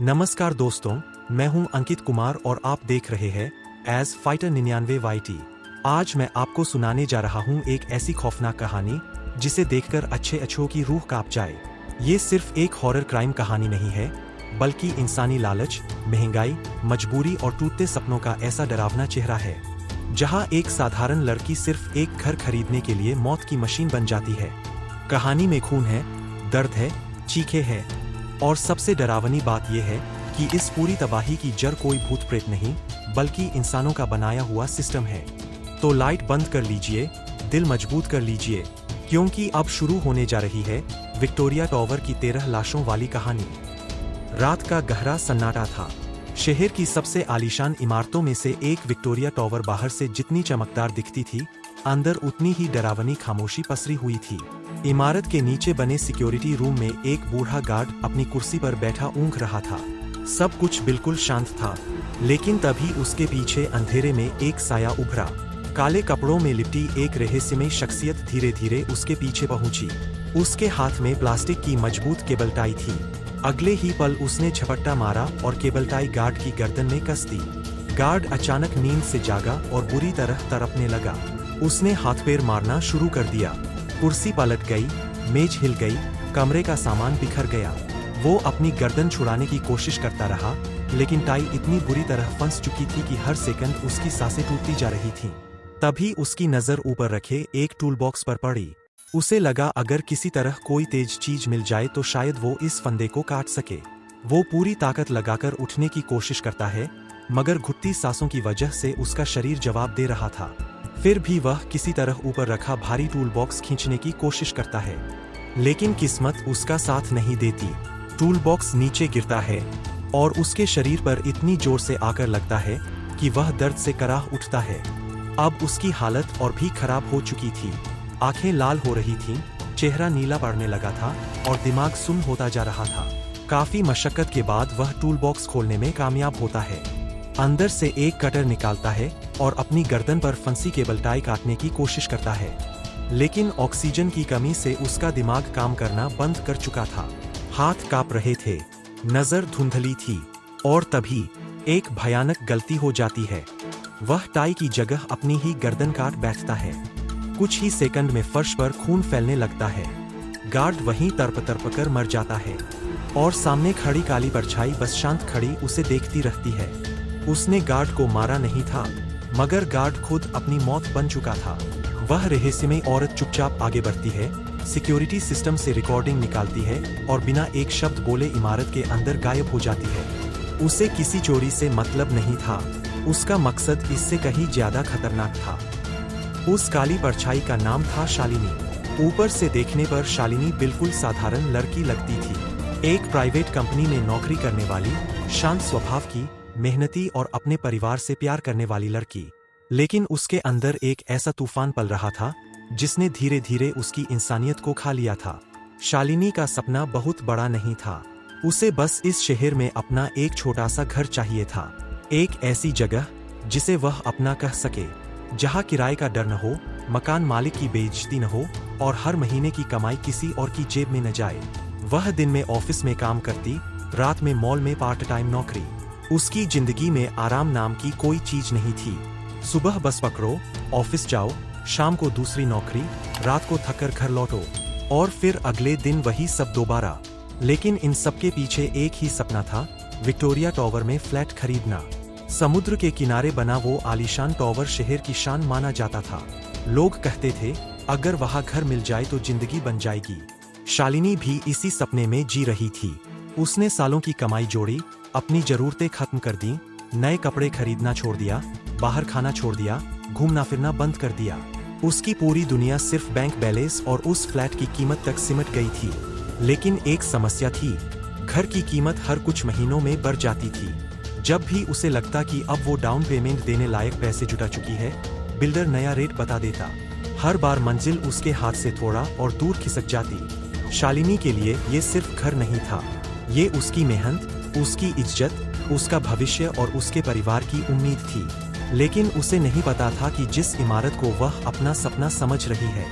नमस्कार दोस्तों, मैं हूं अंकित कुमार और आप देख रहे हैं एज फाइटर 99YT। आज मैं आपको सुनाने जा रहा हूं एक ऐसी खौफनाक कहानी जिसे देखकर अच्छों की रूह कांप जाए। ये सिर्फ एक हॉरर क्राइम कहानी नहीं है, बल्कि इंसानी लालच, महंगाई, मजबूरी और टूटते सपनों का ऐसा डरावना चेहरा है जहां एक साधारण लड़की सिर्फ एक घर खरीदने के लिए मौत की मशीन बन जाती है। कहानी में खून है, दर्द है, चीखें है और सबसे डरावनी बात यह है कि इस पूरी तबाही की जड़ कोई भूत प्रेत नहीं, बल्कि इंसानों का बनाया हुआ सिस्टम है। तो लाइट बंद कर लीजिए, दिल मजबूत कर लीजिए, क्योंकि अब शुरू होने जा रही है विक्टोरिया टॉवर की 13 लाशों वाली कहानी। रात का गहरा सन्नाटा था। शहर की सबसे आलीशान इमारतों में से एक विक्टोरिया टॉवर बाहर से जितनी चमकदार दिखती थी, अंदर उतनी ही डरावनी खामोशी पसरी हुई थी। इमारत के नीचे बने सिक्योरिटी रूम में एक बूढ़ा गार्ड अपनी कुर्सी पर बैठा ऊँघ रहा था। सब कुछ बिल्कुल शांत था, लेकिन तभी उसके पीछे अंधेरे में एक साया उभरा। काले कपड़ों में लिपटी एक रहस्यमय शख्सियत धीरे धीरे उसके पीछे पहुंची। उसके हाथ में प्लास्टिक की मजबूत केबल टाई थी। अगले ही पल उसने झपट्टा मारा और केबल टाई गार्ड की गर्दन में कस दी। गार्ड अचानक नींद से जागा और बुरी तरह तड़पने लगा। उसने हाथ पैर मारना शुरू कर दिया। कुर्सी पलट गई, मेज हिल गई, कमरे का सामान बिखर गया। वो अपनी गर्दन छुड़ाने की कोशिश करता रहा, लेकिन टाई इतनी बुरी तरह फंस चुकी थी कि हर सेकंड उसकी सांसें टूटती जा रही थीं। तभी उसकी नजर ऊपर रखे एक टूल बॉक्स पर पड़ी। उसे लगा अगर किसी तरह कोई तेज चीज मिल जाए तो शायद वो इस फंदे को काट सके। वो पूरी ताकत लगाकर उठने की कोशिश करता है, मगर घुटती सांसों की वजह से उसका शरीर जवाब दे रहा था। फिर भी वह किसी तरह ऊपर रखा भारी टूल बॉक्स खींचने की कोशिश करता है, लेकिन किस्मत उसका साथ नहीं देती। टूल बॉक्स नीचे गिरता है और उसके शरीर पर इतनी जोर से आकर लगता है कि वह दर्द से कराह उठता है। अब उसकी हालत और भी खराब हो चुकी थी। आंखें लाल हो रही थीं, चेहरा नीला पड़ने लगा था और दिमाग सुन्न होता जा रहा था। काफी मशक्कत के बाद वह टूल बॉक्स खोलने में कामयाब होता है। अंदर से एक कटर निकालता है और अपनी गर्दन पर फंसी केबल टाई काटने की कोशिश करता है, लेकिन ऑक्सीजन की कमी से उसका दिमाग काम करना बंद कर चुका था। हाथ कांप रहे थे, नजर धुंधली थी और तभी एक भयानक गलती हो जाती है। वह टाई की जगह अपनी ही गर्दन काट बैठता है। कुछ ही सेकंड में फर्श पर खून फैलने लगता है। गार्ड वहीं तड़प कर मर जाता है और सामने खड़ी काली परछाई बस शांत खड़ी उसे देखती रहती है। उसने गार्ड को मारा नहीं था, मगर गार्ड खुद अपनी मौत बन चुका था। वह रहस्यमय औरत चुपचाप आगे बढ़ती है, सिक्योरिटी सिस्टम से रिकॉर्डिंग निकालती है और बिना एक शब्द बोले इमारत के अंदर गायब हो जाती है। उसे किसी चोरी से मतलब नहीं था, उसका मकसद इससे कहीं ज्यादा खतरनाक था। उस काली परछाई का नाम था शालिनी। ऊपर से देखने पर शालिनी बिल्कुल साधारण लड़की लगती थी, एक प्राइवेट कंपनी में नौकरी करने वाली, शांत स्वभाव की, मेहनती और अपने परिवार से प्यार करने वाली लड़की। लेकिन उसके अंदर एक ऐसा तूफान पल रहा था जिसने धीरे धीरे उसकी इंसानियत को खा लिया था। शालिनी का सपना बहुत बड़ा नहीं था, उसे बस इस शहर में अपना एक छोटा सा घर चाहिए था। एक ऐसी जगह जिसे वह अपना कह सके, जहां किराए का डर न हो, मकान मालिक की बेइज्जती न हो और हर महीने की कमाई किसी और की जेब में न जाए। वह दिन में ऑफिस में काम करती, रात में मॉल में पार्ट टाइम नौकरी। उसकी जिंदगी में आराम नाम की कोई चीज नहीं थी। सुबह बस पकड़ो, ऑफिस जाओ, शाम को दूसरी नौकरी, रात को थककर घर लौटो और फिर अगले दिन वही सब दोबारा। लेकिन इन सब के पीछे एक ही सपना था, विक्टोरिया टॉवर में फ्लैट खरीदना। समुद्र के किनारे बना वो आलीशान टॉवर शहर की शान माना जाता था। लोग कहते थे अगर वहां घर मिल जाए तो जिंदगी बन जाएगी। शालिनी भी इसी सपने में जी रही थी। उसने सालों की कमाई जोड़ी, अपनी जरूरतें खत्म कर दी, नए कपड़े खरीदना छोड़ दिया, बाहर खाना छोड़ दिया, घूमना फिरना बंद कर दिया। उसकी पूरी दुनिया सिर्फ बैंक बैलेंस और उस फ्लैट की कीमत तक सिमट गई थी। लेकिन एक समस्या थी, घर की कीमत हर कुछ महीनों में बढ़ जाती थी। जब भी उसे लगता कि अब वो डाउन पेमेंट देने लायक पैसे जुटा चुकी है, बिल्डर नया रेट बता देता। हर बार मंजिल उसके हाथ से थोड़ा और दूर खिसक जाती। शालिनी के लिए ये सिर्फ घर नहीं था, ये उसकी मेहनत, उसकी इज्जत, उसका भविष्य और उसके परिवार की उम्मीद थी। लेकिन उसे नहीं पता था कि जिस इमारत को वह अपना सपना समझ रही है,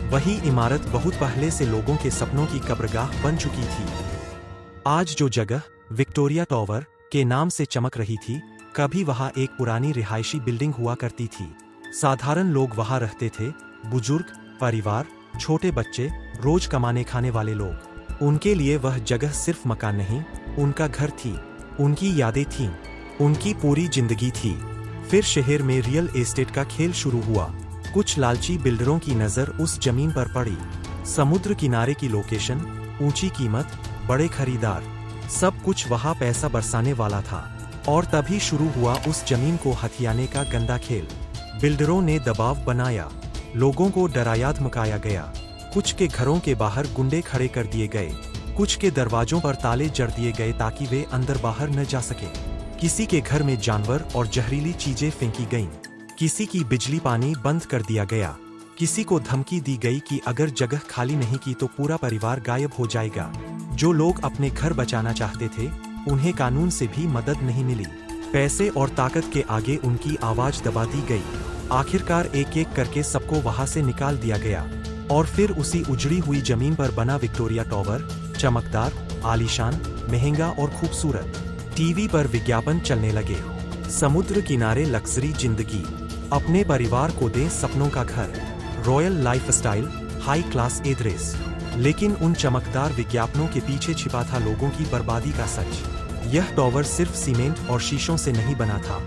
वही इमारत बहुत पहले से लोगों के सपनों की कब्रगाह बन चुकी थी। आज जो जगह विक्टोरिया टावर के नाम से चमक रही थी। कभी वहां एक पुरानी रिहायशी बिल्डिंग हुआ करती थी। साधारण लोग वहां रहते थे, बुजुर्ग, परिवार, छोटे बच्चे, रोज कमाने खाने वाले लोग। उनके लिए वह जगह सिर्फ मकान नहीं, उनका घर थी, उनकी यादें थीं, उनकी पूरी जिंदगी थी। फिर शहर में रियल एस्टेट का खेल शुरू हुआ। कुछ लालची बिल्डरों की नजर उस जमीन पर पड़ी। समुद्र किनारे की लोकेशन, ऊंची कीमत, बड़े खरीदार, सब कुछ वहां पैसा बरसाने वाला था। और तभी शुरू हुआ उस जमीन को हथियाने का गंदा खेल। बिल्डरों ने दबाव बनाया, लोगों को डराया धमकाया गया। कुछ के घरों के बाहर गुंडे खड़े कर दिए गए, कुछ के दरवाजों पर ताले जड़ दिए गए ताकि वे अंदर बाहर न जा सके। किसी के घर में जानवर और जहरीली चीजें फेंकी गईं। किसी की बिजली पानी बंद कर दिया गया। किसी को धमकी दी गई कि अगर जगह खाली नहीं की तो पूरा परिवार गायब हो जाएगा। जो लोग अपने घर बचाना चाहते थे, उन्हें कानून से भी मदद नहीं मिली। पैसे और ताकत के आगे उनकी आवाज दबा दी गई। आखिरकार एक एक करके सबको वहां से निकाल दिया गया। और फिर उसी उजड़ी हुई जमीन पर बना विक्टोरिया टावर, चमकदार, आलीशान, महंगा और खूबसूरत। टीवी पर विज्ञापन चलने लगे। समुद्र किनारे लग्जरी जिंदगी, अपने परिवार को दे सपनों का घर, royal lifestyle, high class address. लेकिन उन चमकदार विज्ञापनों के पीछे छिपा था लोगों की बर्बादी का सच। यह टावर सिर्फ सीमेंट और शीशों से नहीं बना था,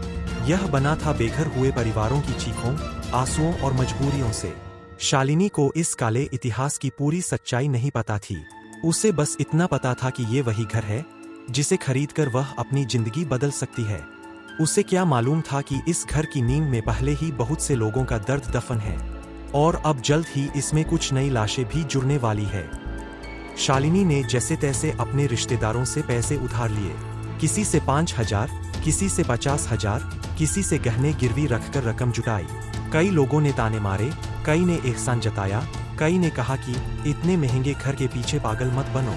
यह बना था बेघर हुए परिवारों की चीखों, आंसुओं और मजबूरियों से। शालिनी को इस काले इतिहास की पूरी सच्चाई नहीं पता थी। उसे बस इतना पता था कि ये वही घर है जिसे खरीदकर वह अपनी जिंदगी बदल सकती है। उसे क्या मालूम था कि इस घर की नींव में पहले ही बहुत से लोगों का दर्द दफन है और अब जल्द ही इसमें कुछ नई लाशें भी जुड़ने वाली है। शालिनी ने जैसे तैसे अपने रिश्तेदारों से पैसे उधार लिए। किसी से 5,000, किसी से 50,000, किसी से गहने गिरवी रखकर रकम जुटाई। कई लोगों ने ताने मारे, कई ने एहसान जताया, कई ने कहा कि इतने महंगे घर के पीछे पागल मत बनो।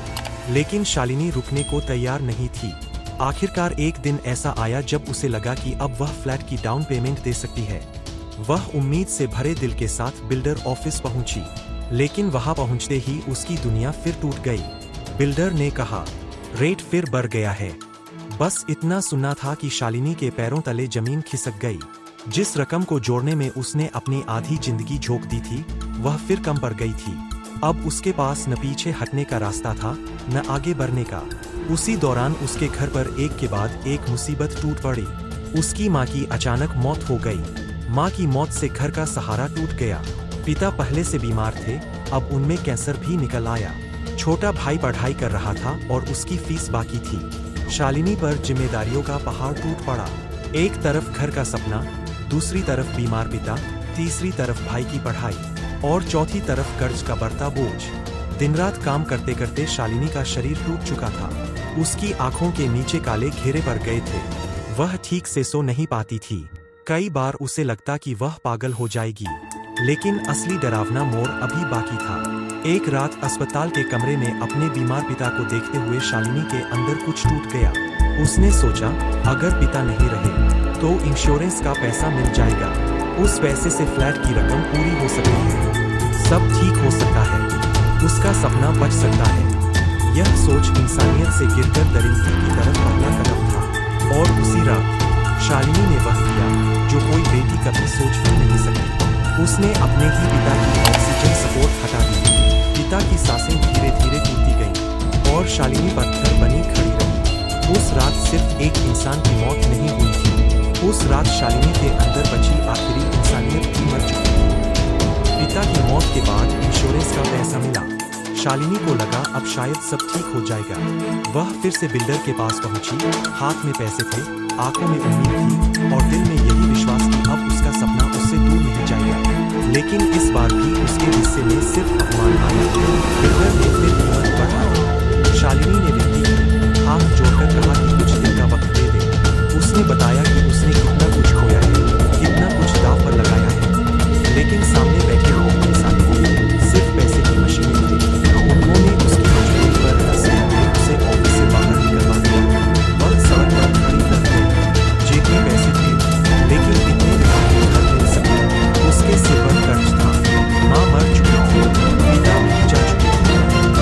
लेकिन शालिनी रुकने को तैयार नहीं थी। आखिरकार एक दिन ऐसा आया जब उसे लगा कि अब वह फ्लैट की डाउन पेमेंट दे सकती है। वह उम्मीद से भरे दिल के साथ बिल्डर ऑफिस पहुंची, लेकिन वहां पहुंचते ही उसकी दुनिया फिर टूट गई। बिल्डर ने कहा, रेट फिर बढ़ गया है। बस इतना सुनना था कि शालिनी के पैरों तले जमीन खिसक गई। जिस रकम को जोड़ने में उसने अपनी आधी जिंदगी झोंक दी थी, वह फिर कम पड़ गई थी। अब उसके पास न पीछे हटने का रास्ता था, न आगे बढ़ने का। उसी दौरान उसके घर पर एक के बाद एक मुसीबत टूट पड़ी। उसकी माँ की अचानक मौत हो गई। माँ की मौत से घर का सहारा टूट गया। पिता पहले से बीमार थे, अब उनमें कैंसर भी निकल आया। छोटा भाई पढ़ाई कर रहा था और उसकी फीस बाकी थी। शालिनी पर जिम्मेदारियों का पहाड़ टूट पड़ा। एक तरफ घर का सपना, दूसरी तरफ बीमार पिता, तीसरी तरफ भाई की पढ़ाई और चौथी तरफ कर्ज का बढ़ता बोझ। दिन रात काम करते करते शालिनी का शरीर टूट चुका था। उसकी आंखों के नीचे काले घेरे पड़ गए थे। वह ठीक से सो नहीं पाती थी। कई बार उसे लगता कि वह पागल हो जाएगी, लेकिन असली डरावना मोड़ अभी बाकी था। एक रात अस्पताल के कमरे में अपने बीमार पिता को देखते हुए शालिनी के अंदर कुछ टूट गया। उसने सोचा, अगर पिता नहीं रहे तो इंश्योरेंस का पैसा मिल जाएगा। उस पैसे से फ्लैट की रकम पूरी हो सकती है, सब ठीक हो सकता है, उसका सपना बच सकता है। यह सोच इंसानियत से गिरकर दरिंदगी की तरफ पहला कदम था। और उसी रात शालिनी ने वह किया जो कोई बेटी कभी सोच भी नहीं सकी। उसने अपने ही पिता की ऑक्सीजन सपोर्ट हटा दी। पिता की सांसें धीरे धीरे टूटती गईं और शालिनी पत्थर बनी खड़ी रही। उस रात सिर्फ एक इंसान की मौत नहीं हुई थी, उस रात शालिनी के अंदर बची आखिरी इंसानियत भी मर चुकी थी। पिता की मौत के बाद इंश्योरेंस का पैसा मिला। शालिनी को लगा अब शायद सब ठीक हो जाएगा। वह फिर से बिल्डर के पास पहुंची। हाथ में पैसे थे, आंखों में उम्मीद थी और दिल में यही विश्वास कि अब उसका सपना उससे दूर नहीं जाएगा। लेकिन इस बार भी उसके हिस्से में सिर्फ अपमान आया। बिल्डर ने फिर कीमत बढ़ाई। शालिनी ने विनती की, हाथ जोड़कर कहा कि कुछ दिन का वक्त दे दे। उसने बताया कि उसने कितना कुछ खोया है, कितना कुछ दांव पर लगाया है, लेकिन सामने बैठे लोग इंसान थे, सिर्फ पैसे की मशीनें थे। उन्होंने उसकी मजबूरी पर हंसते हुए उसे ऑफिस से बाहर निकलवा दिया। वह सड़क पर खड़ी रह गई। जेब में पैसे थे, लेकिन इतने में कि घर मिल सके। उसके सिर पर कर्ज था, माँ मर चुकी थी, पिता भी जा चुके थे,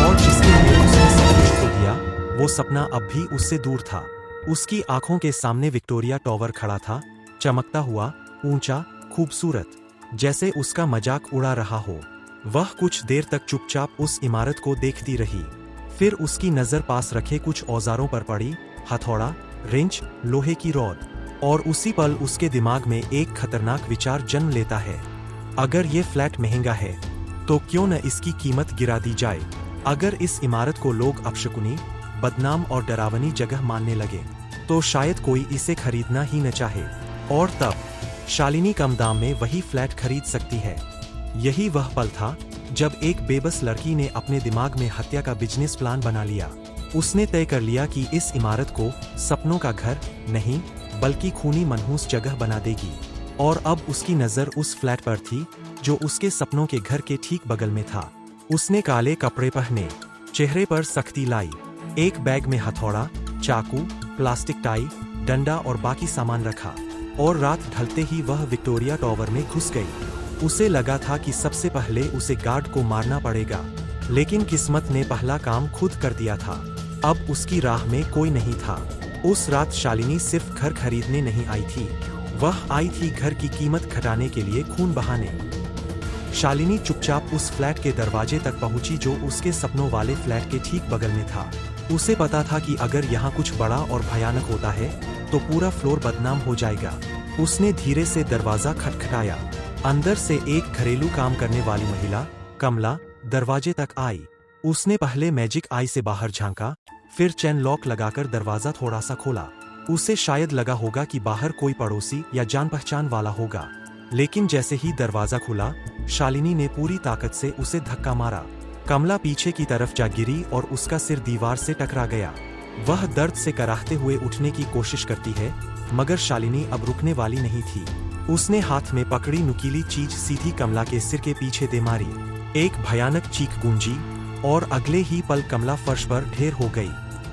और जिसके लिए उसने सब कुछ खो दिया, वो सपना अब भी उससे दूर था। उसकी आंखों के सामने विक्टोरिया टॉवर खड़ा था, चमकता हुआ, ऊंचा, खूबसूरत, जैसे उसका मजाक उड़ा रहा हो। वह कुछ देर तक चुपचाप उस इमारत को देखती रही। फिर उसकी नजर पास रखे कुछ औजारों पर पड़ी, हथौड़ा, रिंच, लोहे की रॉड। और उसी पल उसके दिमाग में एक खतरनाक विचार जन्म लेता है। अगर ये फ्लैट महंगा है तो क्यों न इसकी कीमत गिरा दी जाए। अगर इस इमारत को लोग अपशकुनी, बदनाम और डरावनी जगह मानने लगे तो शायद कोई इसे खरीदना ही न चाहे। और तब शालिनी कम दाम में वही फ्लैट खरीद सकती है। यही वह पल था जब एक बेबस लड़की ने अपने दिमाग में हत्या का बिजनेस प्लान बना लिया। उसने तय कर लिया कि इस इमारत को सपनों का घर नहीं बल्कि खूनी मनहूस जगह बना देगी। और अब उसकी नजर उस फ्लैट पर थी जो उसके सपनों के घर के ठीक बगल में था। उसने काले कपड़े पहने, चेहरे पर सख्ती लाई, एक बैग में हथौड़ा, चाकू, प्लास्टिक टाई, डंडा और बाकी सामान रखा। और रात ढलते ही वह विक्टोरिया टॉवर में घुस गई। उसे लगा था कि सबसे पहले उसे गार्ड को मारना पड़ेगा, लेकिन किस्मत ने पहला काम खुद कर दिया था। अब उसकी राह में कोई नहीं था। उस रात शालिनी सिर्फ घर खरीदने नहीं आई थी, वह आई थी घर की कीमत घटाने के लिए खून बहाने। शालिनी चुपचाप उस फ्लैट के दरवाजे तक पहुंची जो उसके सपनों वाले फ्लैट के ठीक बगल में था। उसे पता था कि अगर यहाँ कुछ बड़ा और भयानक होता है तो पूरा फ्लोर बदनाम हो जाएगा। उसने धीरे से दरवाजा खटखटाया। अंदर से एक घरेलू काम करने वाली महिला, कमला, दरवाजे तक आई। उसने पहले मैजिक आई से बाहर झांका, फिर चैन लॉक लगाकर दरवाजा थोड़ा सा खोला। उसे शायद लगा होगा कि बाहर कोई पड़ोसी या जान पहचान वाला होगा, लेकिन जैसे ही दरवाजा खुला, शालिनी ने पूरी ताकत से उसे धक्का मारा। कमला पीछे की तरफ जा गिरी और उसका सिर दीवार से टकरा गया। वह दर्द से कराहते हुए उठने की कोशिश करती है, मगर शालिनी अब रुकने वाली नहीं थी। उसने हाथ में पकड़ी नुकीली चीज सीधी कमला के सिर के पीछे दे मारी। एक भयानक चीख गूंजी और अगले ही पल कमला फर्श पर ढेर हो गई।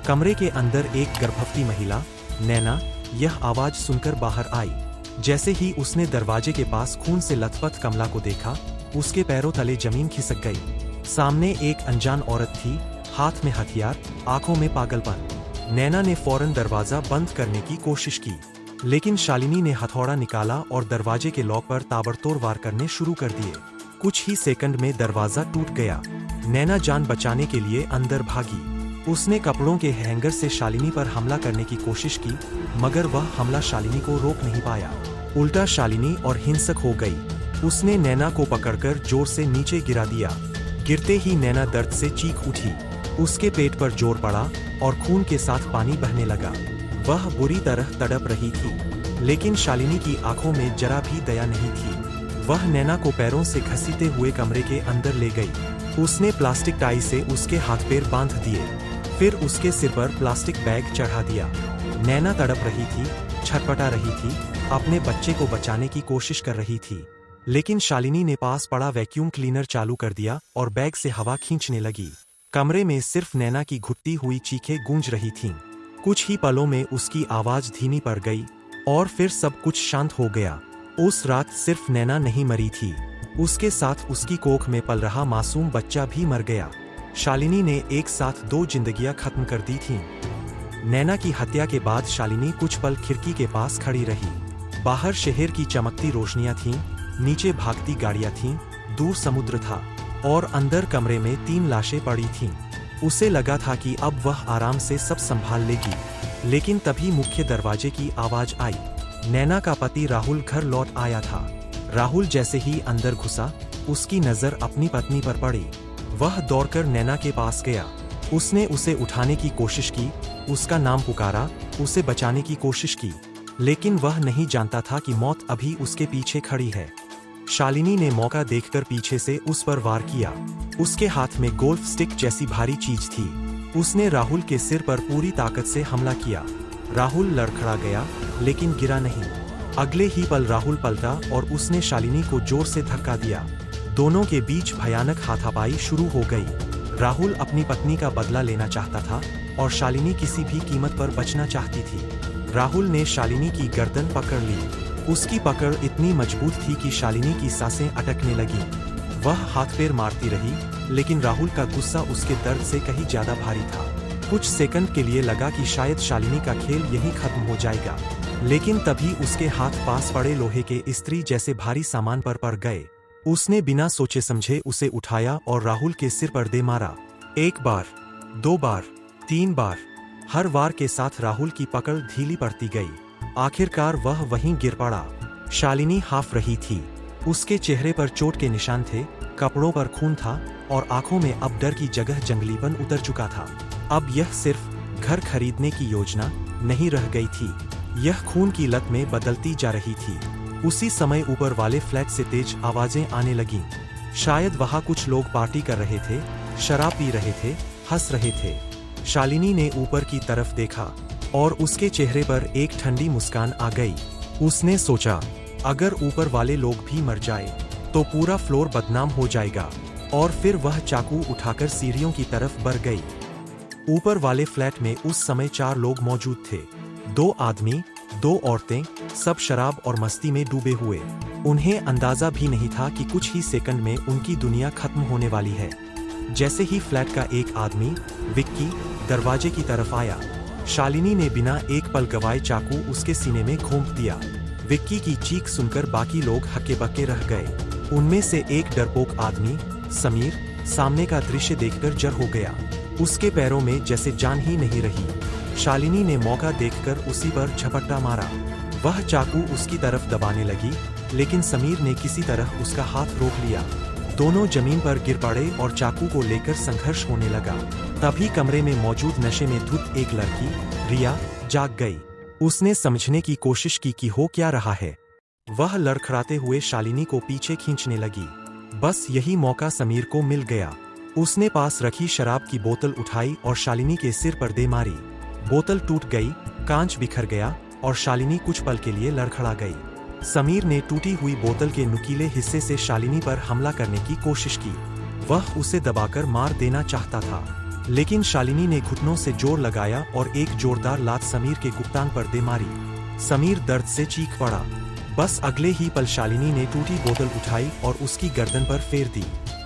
कमरे के अंदर एक गर्भवती महिला, नैना, यह आवाज सुनकर बाहर आई। जैसे ही उसने दरवाजे के पास खून से लथपथ कमला को देखा, उसके पैरों तले जमीन खिसक गई। सामने एक अनजान औरत थी, हाथ में हथियार, आंखों में पागलपन। नैना ने फौरन दरवाजा बंद करने की कोशिश की, लेकिन शालिनी ने हथौड़ा निकाला और दरवाजे के लॉक पर ताबड़तोड़ वार करने शुरू कर दिए। कुछ ही सेकंड में दरवाजा टूट गया। नैना जान बचाने के लिए अंदर भागी। उसने कपड़ों के हैंगर से शालिनी पर हमला करने की कोशिश की, मगर वह हमला शालिनी को रोक नहीं पाया। उल्टा शालिनी और हिंसक हो गई। उसने नैना को पकड़कर जोर से नीचे गिरा दिया। गिरते ही नैना दर्द से चीख उठी। उसके पेट पर जोर पड़ा और खून के साथ पानी बहने लगा। वह बुरी तरह तड़प रही थी, लेकिन शालिनी की आंखों में जरा भी दया नहीं थी। वह नैना को पैरों से घसीटते हुए कमरे के अंदर ले गई। उसने प्लास्टिक टाई से उसके हाथ पैर बांध दिए, फिर उसके सिर पर प्लास्टिक बैग चढ़ा दिया। नैना तड़प रही थी, छटपटा रही थी, अपने बच्चे को बचाने की कोशिश कर रही थी, लेकिन शालिनी ने पास पड़ा वैक्यूम क्लीनर चालू कर दिया और बैग से हवा खींचने लगी। कमरे में सिर्फ नैना की घुटती हुई चीखें गूंज रही थीं। कुछ ही पलों में उसकी आवाज धीमी पड़ गई और फिर सब कुछ शांत हो गया। उस रात सिर्फ नैना नहीं मरी थी, उसके साथ उसकी कोख में पल रहा मासूम बच्चा भी मर गया। शालिनी ने एक साथ 2 जिंदगियां खत्म कर दी थीं। नैना की हत्या के बाद शालिनी कुछ पल खिड़की के पास खड़ी रही। बाहर शहर की चमकती रोशनियां थीं, नीचे भागती गाड़ियां थीं, दूर समुद्र था और अंदर कमरे में 3 लाशें पड़ी थीं। उसे लगा था कि अब वह आराम से सब संभाल लेगी, लेकिन तभी मुख्य दरवाजे की आवाज आई। नैना का पति राहुल घर लौट आया था। राहुल जैसे ही अंदर घुसा, उसकी नजर अपनी पत्नी पर पड़ी। वह दौड़कर नैना के पास गया। उसने उसे उठाने की कोशिश की, उसका नाम पुकारा, उसे बचाने की कोशिश की, लेकिन वह नहीं जानता था कि मौत अभी उसके पीछे खड़ी है। शालिनी ने मौका देखकर पीछे से उस पर वार किया। उसके हाथ में गोल्फ स्टिक जैसी भारी चीज थी। उसने राहुल के सिर पर पूरी ताकत से हमला किया। राहुल लड़खड़ा गया, लेकिन गिरा नहीं। अगले ही पल राहुल पलटा और उसने शालिनी को जोर से धक्का दिया। दोनों के बीच भयानक हाथापाई शुरू हो गई। राहुल अपनी पत्नी का बदला लेना चाहता था और शालिनी किसी भी कीमत पर बचना चाहती थी। राहुल ने शालिनी की गर्दन पकड़ ली। उसकी पकड़ इतनी मजबूत थी कि शालिनी की सांसें अटकने लगीं। वह हाथ पैर मारती रही, लेकिन राहुल का गुस्सा उसके दर्द से कहीं ज्यादा भारी था। कुछ सेकंड के लिए लगा कि शायद शालिनी का खेल यहीं खत्म हो जाएगा, लेकिन तभी उसके हाथ पास पड़े लोहे के इस्त्री जैसे भारी सामान पर पड़ गए। उसने बिना सोचे समझे उसे उठाया और राहुल के सिर पर दे मारा। 1 बार, 2 बार, 3 बार। हर वार के साथ राहुल की पकड़ ढीली पड़ती गई। आखिरकार वह वहीं गिर पड़ा। शालिनी हाफ रही थी। उसके चेहरे पर चोट के निशान थे, कपड़ों पर खून था और आंखों में अब डर की जगह जंगलीपन उतर चुका था। अब यह सिर्फ घर खरीदने की योजना नहीं रह गई थी, यह खून की लत में बदलती जा रही थी। उसी समय ऊपर वाले फ्लैट से तेज आवाजें आने लगीं। शायद वहां कुछ लोग पार्टी कर रहे थे, शराब पी रहे थे, हंस रहे थे। शालिनी ने ऊपर की तरफ देखा और उसके चेहरे पर एक ठंडी मुस्कान आ गई। उसने सोचा, अगर ऊपर वाले लोग भी मर जाए तो पूरा फ्लोर बदनाम हो जाएगा। और फिर वह चाकू उठाकर सीढ़ियों की तरफ बढ़ गई। ऊपर वाले फ्लैट में उस समय 4 लोग मौजूद थे। 2 आदमी, 2 औरतें, सब शराब और मस्ती में डूबे हुए। उन्हें अंदाजा भी नहीं था कि कुछ ही सेकंड में उनकी दुनिया खत्म होने वाली है। जैसे ही फ्लैट का एक आदमी, विक्की, दरवाजे की तरफ आया, शालिनी ने बिना एक पल गवाए चाकू उसके सीने में घोंप दिया। विक्की की चीख सुनकर बाकी लोग हक्के बक्के रह गए। उनमें से एक डरपोक आदमी, समीर, सामने का दृश्य देखकर जर हो गया। उसके पैरों में जैसे जान ही नहीं रही। शालिनी ने मौका देखकर उसी पर झपट्टा मारा। वह चाकू उसकी तरफ दबाने लगी, लेकिन समीर ने किसी तरह उसका हाथ रोक लिया। दोनों जमीन पर गिर पड़े और चाकू को लेकर संघर्ष होने लगा। तभी कमरे में मौजूद नशे में धुत एक लड़की, रिया, जाग गई। उसने समझने की कोशिश की कि हो क्या रहा है। वह लड़खड़ाते हुए शालिनी को पीछे खींचने लगी। बस यही मौका समीर को मिल गया। उसने पास रखी शराब की बोतल उठाई और शालिनी के सिर पर दे मारी। बोतल टूट गई, कांच बिखर गया और शालिनी कुछ पल के लिए लड़खड़ा गई। समीर ने टूटी हुई बोतल के नुकीले हिस्से से शालिनी पर हमला करने की कोशिश की। वह उसे दबाकर मार देना चाहता था, लेकिन शालिनी ने घुटनों से जोर लगाया और एक जोरदार लात समीर के गुप्तांग पर दे मारी। समीर दर्द से चीख पड़ा। बस अगले ही पल शालिनी ने टूटी बोतल उठाई और उसकी गर्दन पर फेर दी।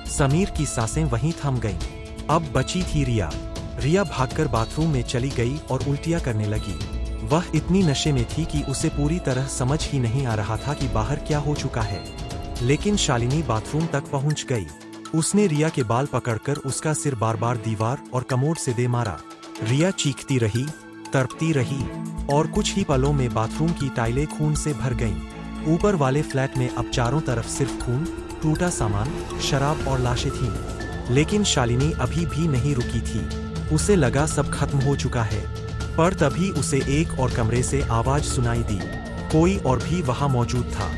समीर की सांसें वहीं थम गईं। अब बची थी रिया। रिया भागकर बाथरूम में चली गई और उल्टियां करने लगी। वह इतनी नशे में थी कि उसे पूरी तरह समझ ही नहीं आ रहा था कि बाहर क्या हो चुका है। लेकिन शालिनी बाथरूम तक पहुंच गई। उसने रिया के बाल पकड़कर उसका सिर बार बार दीवार और कमोड से दे मारा। रिया चीखती रही, तड़पती रही और कुछ ही पलों में बाथरूम की टाइलें खून से भर गईं। ऊपर वाले फ्लैट में अब चारों तरफ सिर्फ खून, टूटा सामान, शराब और लाशें थीं। लेकिन शालिनी अभी भी नहीं रुकी थी। उसे लगा सब खत्म हो चुका है। पर तभी उसे एक और कमरे से आवाज सुनाई दी। कोई और भी वहां मौजूद था।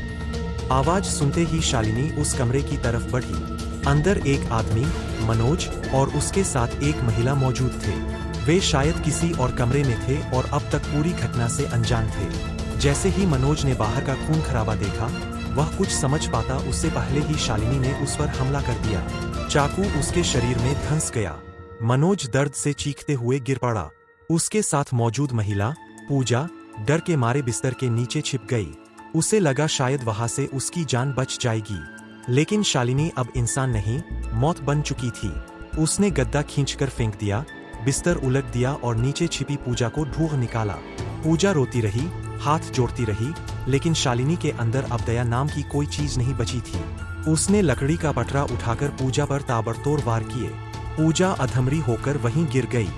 आवाज सुनते ही शालिनी उस कमरे की तरफ बढ़ी। अंदर एक आदमी, मनोज, और उसके साथ एक महिला मौजूद थे। वे शायद किसी और कमरे में थे और अब तक पूरी घटना से अनजान थे। जैसे ही मनोज ने बाहर का खून खराबा देखा, वह कुछ समझ पाता उससे पहले ही शालिनी ने उस पर हमला कर दिया। चाकू उसके शरीर में धंस गया। मनोज दर्द से चीखते हुए गिर पड़ा। उसके साथ मौजूद महिला, पूजा, डर के मारे बिस्तर के नीचे छिप गई। उसे लगा शायद वहां से उसकी जान बच जाएगी। लेकिन शालिनी अब इंसान नहीं, मौत बन चुकी थी। उसने गद्दा खींचकर फेंक दिया, बिस्तर उलट दिया और नीचे छिपी पूजा को ढूंढ निकाला। पूजा रोती रही, हाथ जोड़ती रही, लेकिन शालिनी के अंदर अब दया नाम की कोई चीज नहीं बची थी। उसने लकड़ी का पटरा उठाकर पूजा पर ताबड़तोड़ वार किए। पूजा अधमरी होकर वहीं गिर गई।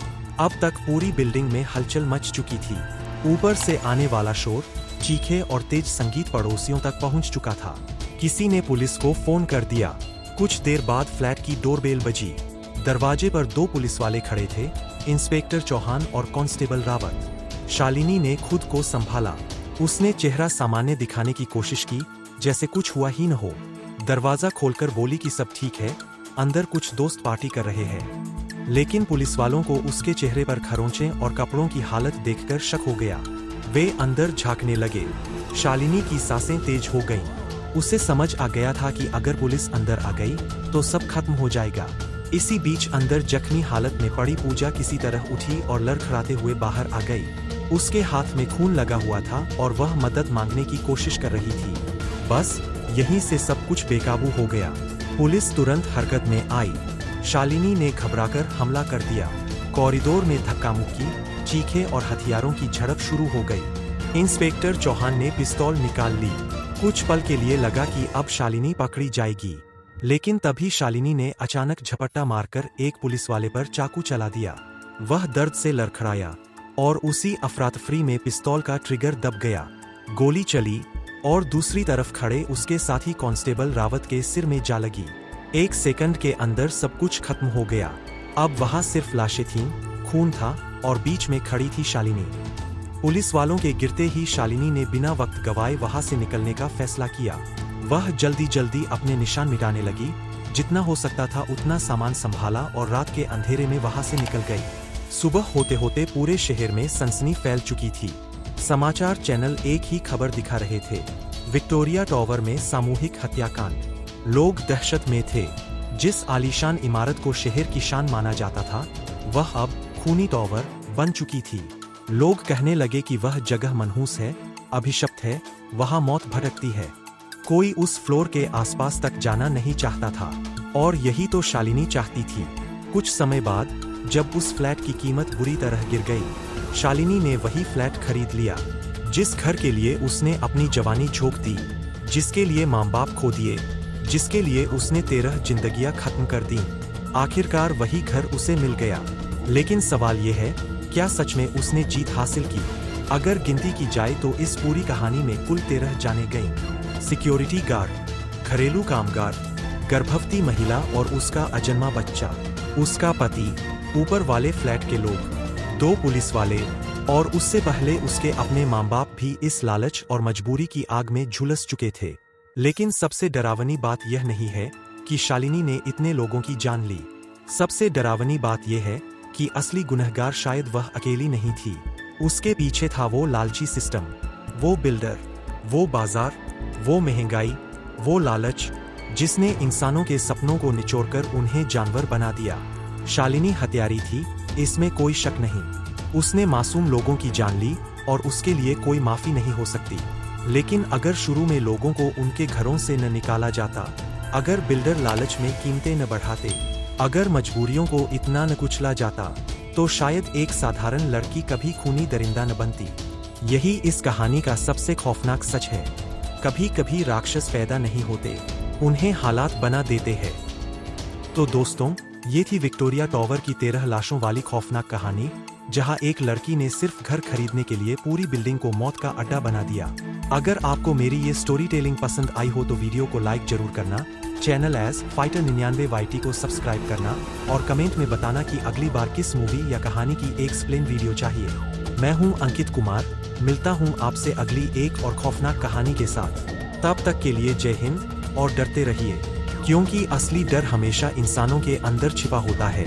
अब तक पूरी बिल्डिंग में हलचल मच चुकी थी। ऊपर से आने वाला शोर, चीखे और तेज संगीत पड़ोसियों तक पहुंच चुका था। किसी ने पुलिस को फोन कर दिया। कुछ देर बाद फ्लैट की डोरबेल बजी। दरवाजे पर 2 पुलिस वाले खड़े थे, इंस्पेक्टर चौहान और कांस्टेबल रावत। शालिनी ने खुद को संभाला। उसने चेहरा सामान्य दिखाने की कोशिश की, जैसे कुछ हुआ ही न हो। दरवाजा खोलकर बोली कि सब ठीक है, अंदर कुछ दोस्त पार्टी कर रहे हैं। लेकिन पुलिस वालों को उसके चेहरे पर खरोंचें और कपड़ों की हालत देखकर शक हो गया। वे अंदर झांकने लगे। शालिनी की सांसें तेज हो गईं। उसे समझ आ गया था कि अगर पुलिस अंदर आ गई तो सब खत्म हो जाएगा। इसी बीच अंदर जख्मी हालत में पड़ी पूजा किसी तरह उठी और लड़खड़ाते हुए बाहर आ गई। उसके हाथ में खून लगा हुआ था और वह मदद मांगने की कोशिश कर रही थी। बस यहीं से सब कुछ बेकाबू हो गया। पुलिस तुरंत हरकत में आई। शालिनी ने घबराकर हमला कर दिया। कॉरिडोर में धक्का मुक्की, चीखें और हथियारों की झड़प शुरू हो गई। इंस्पेक्टर चौहान ने पिस्तौल निकाल ली। कुछ पल के लिए लगा कि अब शालिनी पकड़ी जाएगी, लेकिन तभी शालिनी ने अचानक झपट्टा मारकर एक पुलिसवाले पर चाकू चला दिया। वह दर्द से लड़खड़ाया और उसी अफरातफरी में पिस्तौल का ट्रिगर दब गया। गोली चली और दूसरी तरफ खड़े उसके साथी कांस्टेबल रावत के सिर में जा लगी। 1 सेकंड के अंदर सब कुछ खत्म हो गया। अब वहां सिर्फ लाशें थीं, खून था और बीच में खड़ी थी शालिनी। पुलिस वालों के गिरते ही शालिनी ने बिना वक्त गवाए वहां से निकलने का फैसला किया। वह जल्दी जल्दी अपने निशान मिटाने लगी, जितना हो सकता था उतना सामान संभाला और रात के अंधेरे में वहां से निकल गई। सुबह होते होते पूरे शहर में सनसनी फैल चुकी थी। समाचार चैनल एक ही खबर दिखा रहे थे, विक्टोरिया टावर में सामूहिक हत्याकांड। लोग दहशत में थे। जिस आलीशान इमारत को शहर की शान माना जाता था, वह अब खूनी टावर बन चुकी थी। लोग कहने लगे कि वह जगह मनहूस है, अभिशप्त है, वहां मौत भटकती है। कोई उस फ्लोर के आसपास तक जाना नहीं चाहता था, और यही तो शालिनी चाहती थी। कुछ समय बाद जब उस फ्लैट की कीमत बुरी तरह गिर गई, शालिनी ने वही फ्लैट खरीद लिया, जिस घर के लिए उसने अपनी जवानी झोंक दी, जिसके लिए माँ बाप खो दिए, जिसके लिए उसने 13 जिंदगियां खत्म कर दी। आखिरकार वही घर उसे मिल गया। लेकिन सवाल ये है, क्या सच में उसने जीत हासिल की? अगर गिनती की जाए तो इस पूरी कहानी में कुल 13 जाने गईं। सिक्योरिटी गार्ड, घरेलू कामगार, गर्भवती महिला और उसका अजन्मा बच्चा, उसका पति, ऊपर वाले फ्लैट के लोग, 2 पुलिस वाले और उससे पहले उसके अपने माँ बाप भी इस लालच और मजबूरी की आग में झुलस चुके थे। लेकिन सबसे डरावनी बात यह नहीं है कि शालिनी ने इतने लोगों की जान ली। सबसे डरावनी बात यह है कि असली गुनहगार शायद वह अकेली नहीं थी। उसके पीछे था वो लालची सिस्टम, वो बिल्डर, वो बाजार, वो महंगाई, वो लालच, जिसने इंसानों के सपनों को निचोड़कर उन्हें जानवर बना दिया। शालिनी हत्यारी थी, इसमें कोई शक नहीं। उसने मासूम लोगों की जान ली और उसके लिए कोई माफी नहीं हो सकती। लेकिन अगर शुरू में लोगों को उनके घरों से न निकाला जाता, अगर बिल्डर लालच में कीमतें न बढ़ाते, अगर मजबूरियों को इतना न कुचला जाता, तो शायद एक साधारण लड़की कभी खूनी दरिंदा न बनती। यही इस कहानी का सबसे खौफनाक सच है। कभी कभी राक्षस पैदा नहीं होते, उन्हें हालात बना देते हैं। तो दोस्तों, ये थी विक्टोरिया टावर की 13 लाशों वाली खौफनाक कहानी, जहां एक लड़की ने सिर्फ घर खरीदने के लिए पूरी बिल्डिंग को मौत का अड्डा बना दिया। अगर आपको मेरी ये स्टोरी टेलिंग पसंद आई हो तो वीडियो को लाइक जरूर करना, चैनल एज फाइटर 99 YT को सब्सक्राइब करना और कमेंट में बताना कि अगली बार किस मूवी या कहानी की एक एक्सप्लेन वीडियो चाहिए। मैं हूं अंकित कुमार, मिलता हूं आपसे अगली एक और खौफनाक कहानी के साथ। तब तक के लिए जय हिंद और डरते रहिए, क्योंकि असली डर हमेशा इंसानों के अंदर छिपा होता है।